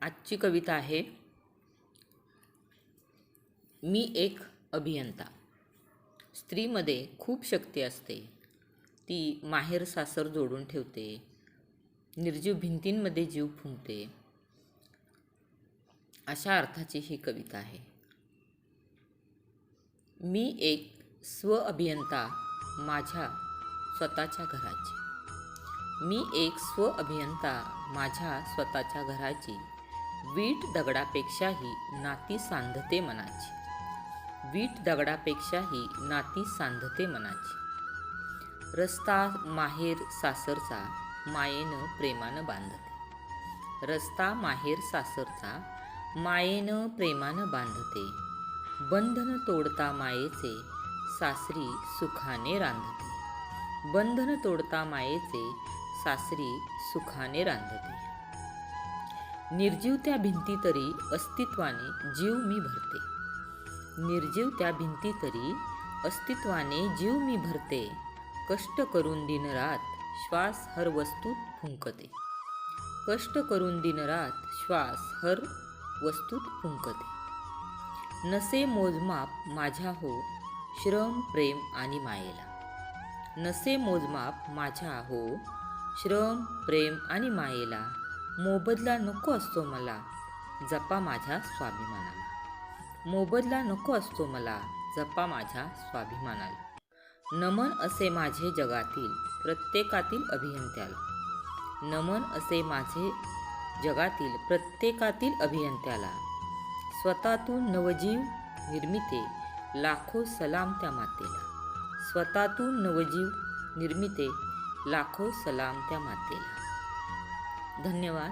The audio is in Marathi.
आजची कविता आहे मी एक अभियंता. स्त्रीमध्ये खूप शक्ती असते. ती माहेर सासर जोडून ठेवते. निर्जीव भिंतींमध्ये जीव फुंकते. अशा अर्थाची ही कविता आहे. मी एक स्व अभियंता माझ्या स्वतःच्या घराची. मी एक स्व अभियंता माझ्या स्वतःच्या घराची. वीट दगडापेक्षाही नाती सांधते मनाची. वीट दगडापेक्षाही नाती सांधते मनाची. रस्ता माहेर सासरचा मायेनं प्रेमानं बांधते. रस्ता माहेर सासरचा मायेनं प्रेमानं बांधते. बंधन तोडता मायेचे सासरी सुखाने रांधते. बंधन तोडता मायेचे सासरी सुखाने रांधते. निर्जीव त्या भिंती तरी अस्तित्वाने जीव मी भरते. निर्जीव त्या भिंती तरी अस्तित्वाने जीव मी भरते. कष्ट करून दिनरात श्वास हर वस्तूत फुंकते. कष्ट करून दिनरात श्वास हर वस्तूत फुंकते. नसे मोजमाप माझ्या हो श्रम प्रेम आणि मायेला. नसे मोजमाप माझ्या हो श्रम प्रेम आणि मायेला. मोबदला नको असतो मला जपा माझ्या स्वाभिमानाला. मोबदला नको असतो मला जपा माझ्या स्वाभिमानाला. नमन असे माझे जगातील प्रत्येकातील अभियंत्याला. नमन असे माझे जगातील प्रत्येकातील अभियंत्याला. स्वतःतून नवजीव निर्मिते लाखो सलाम त्या मातेला. स्वतःतून नवजीव निर्मिते लाखो सलाम त्या मातेला. धन्यवाद.